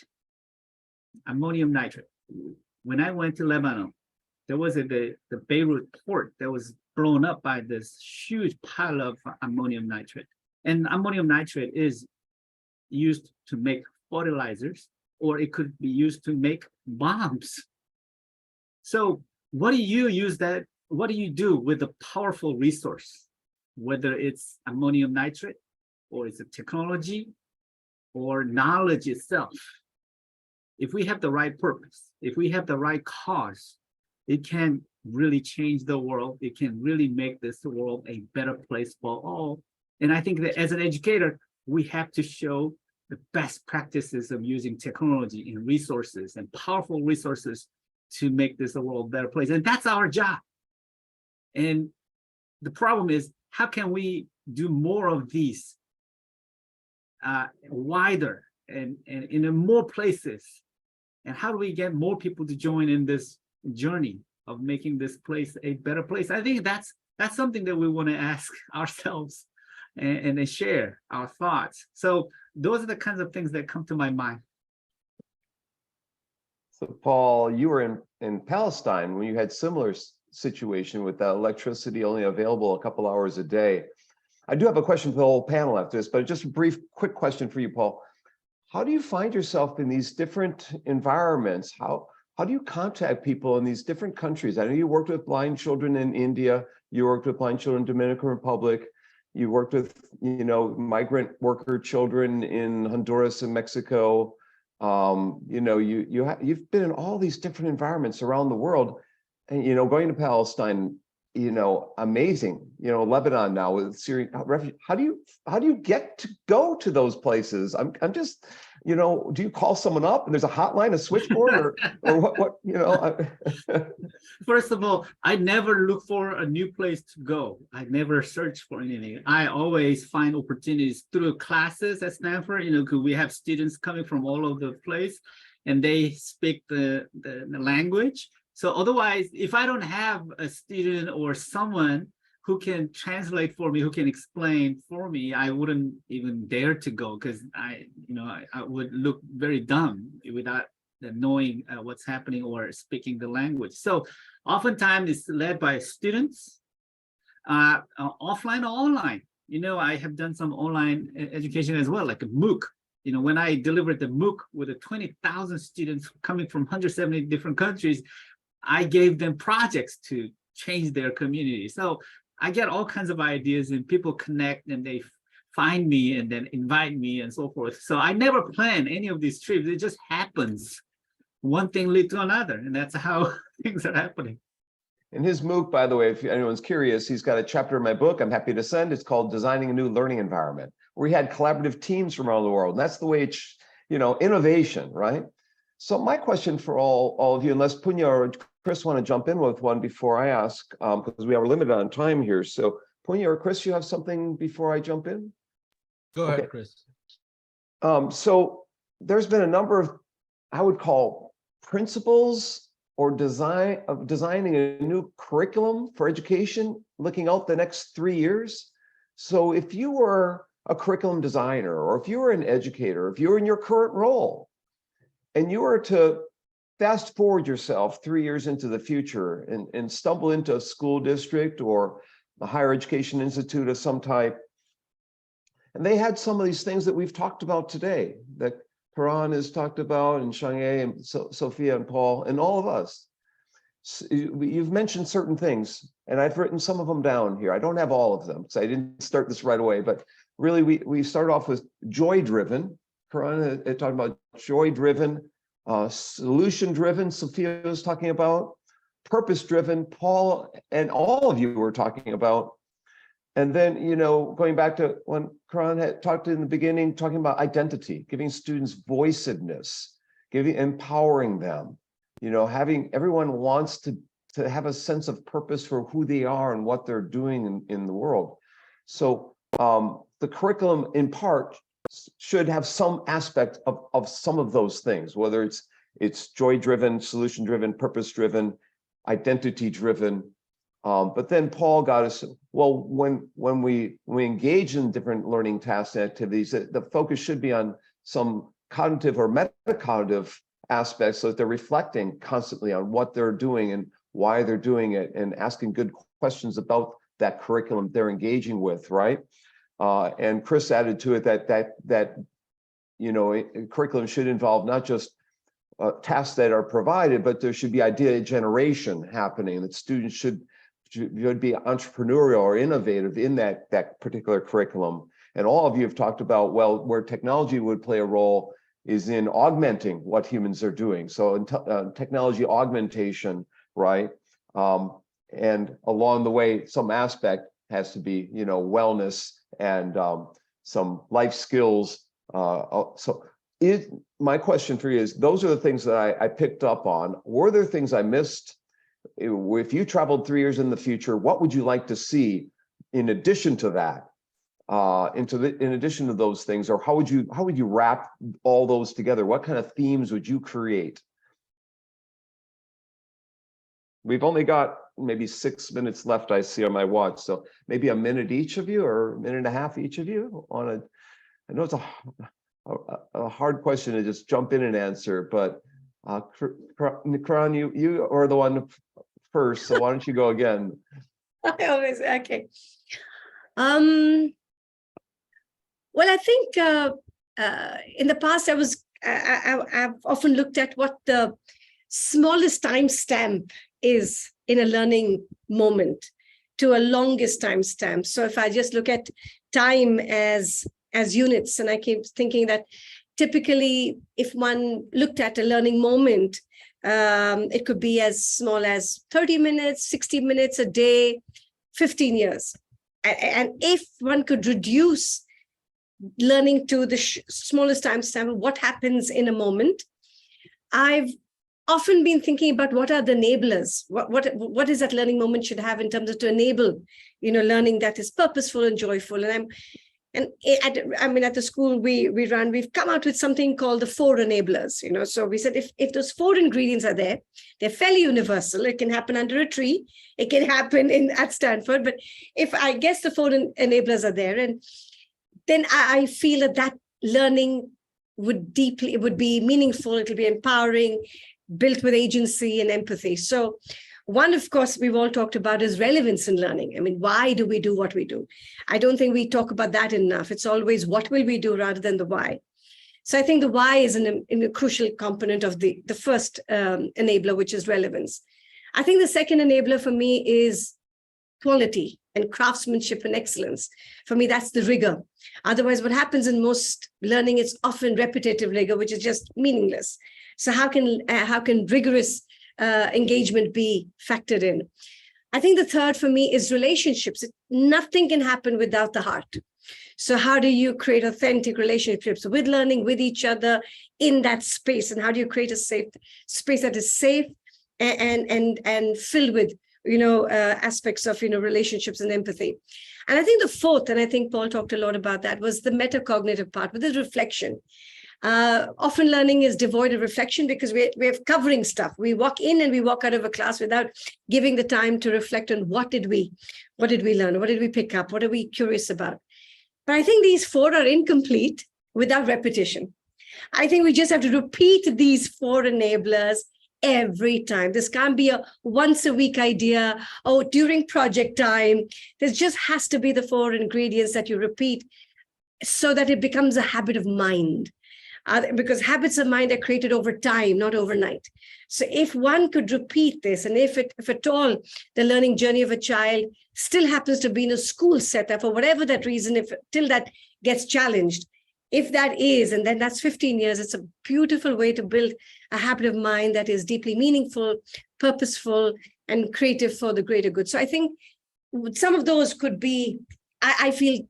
When I went to Lebanon, there was the Beirut port that was blown up by this huge pile of ammonium nitrate. And ammonium nitrate is used to make fertilizers, or it could be used to make bombs. So what do you use that? What do you do with a powerful resource, whether it's ammonium nitrate, or it's a technology, or knowledge itself? If we have the right purpose, if we have the right cause, it can really change the world. It can really make this world a better place for all. And I think that as an educator, we have to show the best practices of using technology and resources and powerful resources to make this a world better place. And that's our job. And the problem is, how can we do more of these wider and in more places? And how do we get more people to join in this journey of making this place a better place? I think that's something that we want to ask ourselves and share our thoughts. So those are the kinds of things that come to my mind. So Paul, you were in Palestine when you had similar situation with electricity only available a couple hours a day. I do have a question for the whole panel after this, but just a brief, quick question for you, Paul. How do you find yourself in these different environments? How do you contact people in these different countries? I know you worked with blind children in India, you worked with blind children in Dominican Republic, you worked with, migrant worker children in Honduras and Mexico. You've been in all these different environments around the world, and going to Palestine, amazing. Lebanon now with Syrian refugees. How do you get to go to those places? I'm just, do you call someone up and there's a hotline, a switchboard, or what? First of all, I never look for a new place to go. I never search for anything. I always find opportunities through classes at Stanford. Because we have students coming from all over the place, and they speak the language. So otherwise, if I don't have a student or someone who can translate for me, who can explain for me, I wouldn't even dare to go, because I would look very dumb without knowing what's happening or speaking the language. So oftentimes it's led by students, offline or online. I have done some online education as well, like a MOOC. When I delivered the MOOC with 20,000 students coming from 170 different countries, I gave them projects to change their community. So I get all kinds of ideas, and people connect, and they find me and then invite me and so forth. So I never plan any of these trips. It just happens. One thing leads to another, and that's how things are happening. In his MOOC, by the way, if anyone's curious, he's got a chapter in my book I'm happy to send. It's called Designing a New Learning Environment, where he had collaborative teams from around the world. And that's the way it's, innovation, right? So my question for all of you, unless Punya or Chris want to jump in with one before I ask, because we are limited on time here. So Punya or Chris, you have something before I jump in? Go ahead, Okay. Chris. So there's been a number of, I would call, principles or designing a new curriculum for education, looking out the next 3 years. So if you were a curriculum designer, or if you were an educator, if you were in your current role, and you were to fast forward yourself 3 years into the future and stumble into a school district or a higher education institute of some type, and they had some of these things that we've talked about today, that Karan has talked about, and Shangye, and Sophia, and Paul, and all of us. You've mentioned certain things, and I've written some of them down here. I don't have all of them, because I didn't start this right away, but really we start off with joy-driven. Karan had talked about joy-driven, solution-driven, Sophia was talking about, purpose-driven, Paul and all of you were talking about. And then, going back to when Karan had talked in the beginning, talking about identity, giving students voicedness, empowering them, having everyone wants to have a sense of purpose for who they are and what they're doing in the world. So the curriculum in part should have some aspect of some of those things, whether it's joy-driven, solution-driven, purpose-driven, identity-driven. But then Paul got us, well, when we engage in different learning tasks and activities, the focus should be on some cognitive or metacognitive aspects, so that they're reflecting constantly on what they're doing and why they're doing it, and asking good questions about that curriculum they're engaging with, right? And Chris added to it that curriculum should involve not just tasks that are provided, but there should be idea generation happening, that students should be entrepreneurial or innovative in that particular curriculum. And all of you have talked about, well, where technology would play a role is in augmenting what humans are doing. So in technology augmentation, right? And along the way, some aspect has to be, wellness and some life skills. My question for you is, those are the things that I picked up on. Were there things I missed? If you traveled 3 years in the future, what would you like to see in addition to that? In addition to those things, or how would you wrap all those together? What kind of themes would you create? We've only got maybe 6 minutes left, I see on my watch, so maybe a minute each of you, or a minute and a half each of you on a. I know it's a hard question to just jump in and answer, but Karan, you are the one first, so why don't you go again? I always, okay. Well, I think in the past, I've often looked at what the smallest timestamp is in a learning moment to a longest timestamp. So if I just look at time as units, and I keep thinking that typically if one looked at a learning moment, it could be as small as 30 minutes, 60 minutes a day, 15 years. And if one could reduce learning to the smallest timestamp, what happens in a moment, I've often been thinking about what are the enablers, what is that learning moment should have in terms of to enable, learning that is purposeful and joyful. And at the school we run, we've come out with something called the 4 enablers. So we said if those 4 ingredients are there, they're fairly universal. It can happen under a tree, it can happen at Stanford, but if I guess the 4 enablers are there, and then I feel that learning would be meaningful, it'll be empowering, built with agency and empathy. So one, of course, we've all talked about is relevance in learning. I mean, why do we do what we do? I don't think we talk about that enough. It's always what will we do rather than the why. So I think the why is a crucial component of the first enabler, which is relevance. I think the second enabler for me is quality and craftsmanship and excellence. For me, that's the rigor. Otherwise, what happens in most learning is often repetitive rigor, which is just meaningless. So how can rigorous engagement be factored in? I think the third for me is relationships. Nothing can happen without the heart. So how do you create authentic relationships with learning, with each other in that space? And how do you create a safe space that is safe and filled aspects of, relationships and empathy. And I think the fourth, and I think Paul talked a lot about that, was the metacognitive part, with the reflection. Often learning is devoid of reflection because we're covering stuff. We walk in and we walk out of a class without giving the time to reflect on what did we learn? What did we pick up? What are we curious about? But I think these four are incomplete without repetition. I think we just have to repeat these four enablers every time. This can't be a once a week idea. Oh, during project time, there just has to be the four ingredients that you repeat so that it becomes a habit of mind. Because habits of mind are created over time, not overnight. So if one could repeat this, and if at all the learning journey of a child still happens to be in a school setup for whatever that reason, till that gets challenged, if that is, and then that's 15 years, it's a beautiful way to build a habit of mind that is deeply meaningful, purposeful, and creative for the greater good. So I think some of those could be, I feel,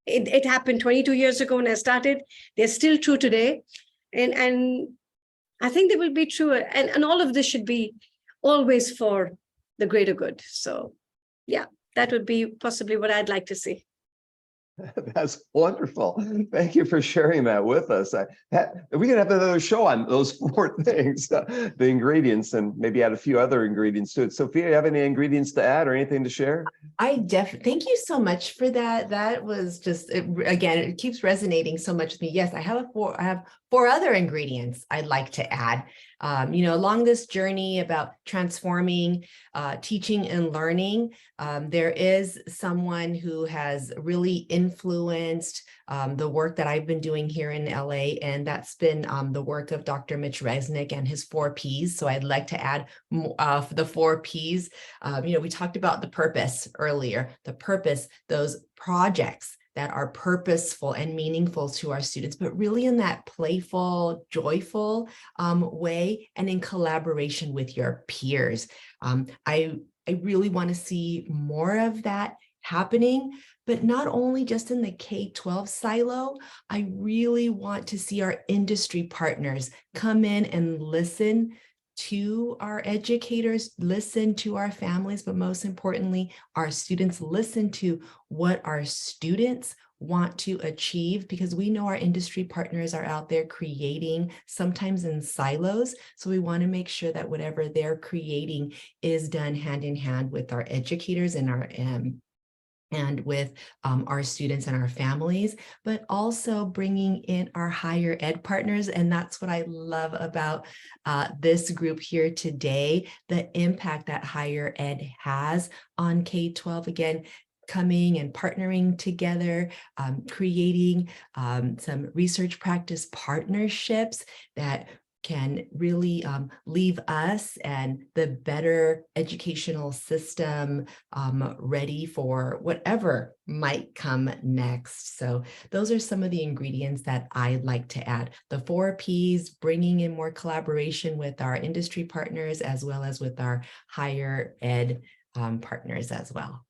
it happened 22 years ago when I started. They're still true today. And I think they will be true. And all of this should be always for the greater good. So yeah, that would be possibly what I'd like to see. That's wonderful. Thank you for sharing that with us. We could have another show on those four things, the ingredients, and maybe add a few other ingredients to it. Sophia, you have any ingredients to add or anything to share? I definitely, thank you so much for that. That was just, again, it keeps resonating so much with me. Yes, I have four other ingredients I'd like to add. Along this journey about transforming teaching and learning, there is someone who has really influenced the work that I've been doing here in LA, and that's been the work of Dr. Mitch Resnick and his 4 Ps. So I'd like to add the 4 Ps. We talked about the purpose earlier, the purpose, those projects that are purposeful and meaningful to our students, but really in that playful, joyful way, and in collaboration with your peers. I really want to see more of that happening, but not only just in the K-12 silo. I really want to see our industry partners come in and listen to our educators, listen to our families, but most importantly, our students, listen to what our students want to achieve, because we know our industry partners are out there creating, sometimes in silos. So we want to make sure that whatever they're creating is done hand in hand with our educators and our and with our students and our families, but also bringing in our higher ed partners. And that's what I love about this group here today, the impact that higher ed has on K-12. Again, coming and partnering together, creating some research practice partnerships that can really leave us and the better educational system ready for whatever might come next. So those are some of the ingredients that I'd like to add. The 4 Ps, bringing in more collaboration with our industry partners, as well as with our higher ed partners as well.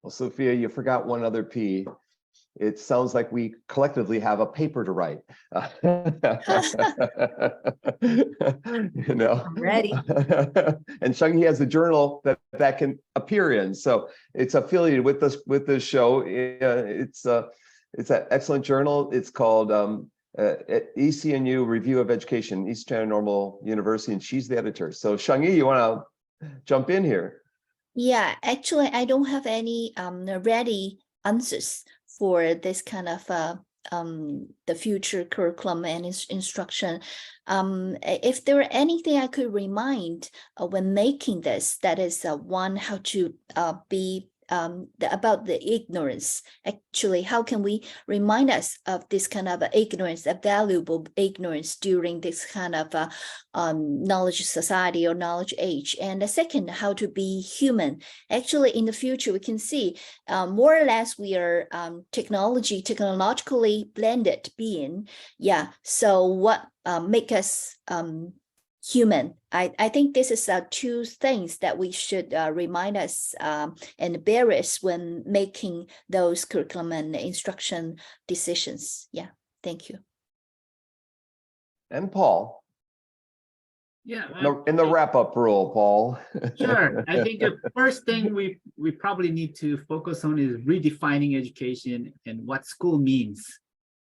Well, Sophia, you forgot one other P. It sounds like we collectively have a paper to write. Ready. And Shang-Hi has a journal that can appear in. So it's affiliated with this show. It's an excellent journal. It's called ECNU Review of Education, East China Normal University, and she's the editor. So Shang-Hi, you want to jump in here? Yeah, actually, I don't have any ready answers for this kind of the future curriculum and instruction. If there were anything I could remind when making this, that is one, how to be about the ignorance. Actually, how can we remind us of this kind of ignorance, a valuable ignorance during this kind of knowledge society or knowledge age? And the second, how to be human. Actually, in the future, we can see more or less we are technologically blended being. Yeah. So what make us human? I think this is 2 things that we should remind us and bear us when making those curriculum and instruction decisions. Yeah, thank you. And Paul. Yeah, In the wrap-up rule, Paul. sure. I think the first thing we probably need to focus on is redefining education and what school means.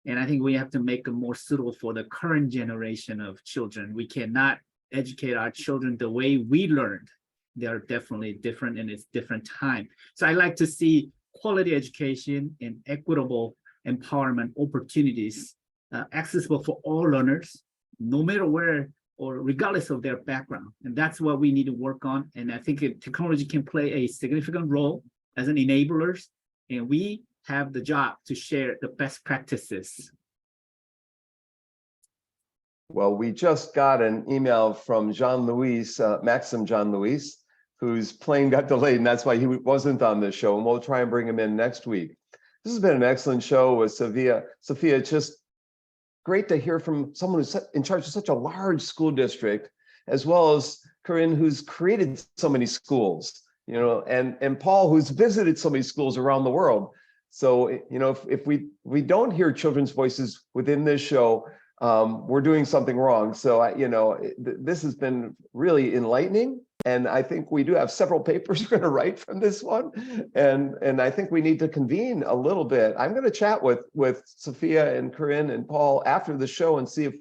And I think we have to make it more suitable for the current generation of children. We cannot educate our children the way we learned. They are definitely different and it's different time. So I like to see quality education and equitable empowerment opportunities accessible for all learners, no matter where or regardless of their background. And that's what we need to work on. And I think technology can play a significant role as an enabler. And we have the job to share the best practices. Well, we just got an email from Jean-Louis, Maxim Jean-Louis, whose plane got delayed, and that's why he wasn't on this show, and we'll try and bring him in next week. This has been an excellent show with Sophia. Sophia, it's just great to hear from someone who's in charge of such a large school district, as well as Corinne, who's created so many schools, and Paul, who's visited so many schools around the world. So, if we don't hear children's voices within this show, we're doing something wrong. So, this has been really enlightening. And I think we do have several papers we're going to write from this one. And I think we need to convene a little bit. I'm going to chat with Sophia and Corinne and Paul after the show and see if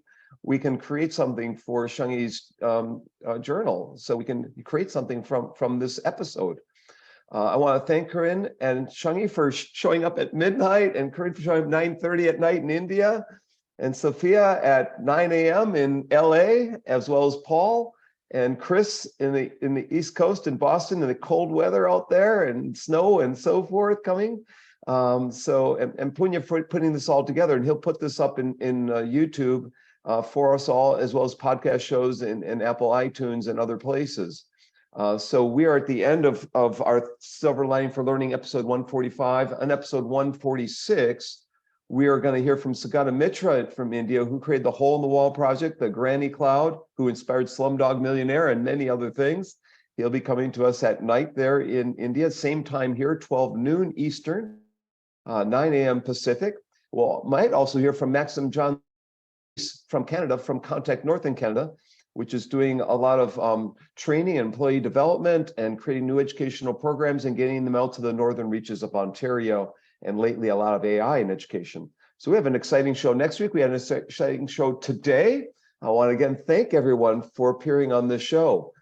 we can create something for Shengyi's journal. So we can create something from this episode. I want to thank Corinne and Shengyi for showing up at midnight, and Corinne for showing up 9:30 at night in India, and Sophia at 9 a.m. in LA, as well as Paul and Chris in the East Coast in Boston in the cold weather out there and snow and so forth coming. And Punya for putting this all together, and he'll put this up in YouTube for us all, as well as podcast shows in Apple iTunes and other places. So we are at the end of our Silver Lining for Learning episode 145. On episode 146, we are going to hear from Sagata Mitra from India, who created the Hole in the Wall project, the Granny Cloud, who inspired Slumdog Millionaire and many other things. He'll be coming to us at night there in India, same time here, 12 noon Eastern, 9 a.m. Pacific. We'll might also hear from Maxim John from Canada, from Contact North in Canada, which is doing a lot of training and employee development and creating new educational programs and getting them out to the northern reaches of Ontario, and lately a lot of AI in education. So we have an exciting show next week. We had an exciting show today. I want to again thank everyone for appearing on this show.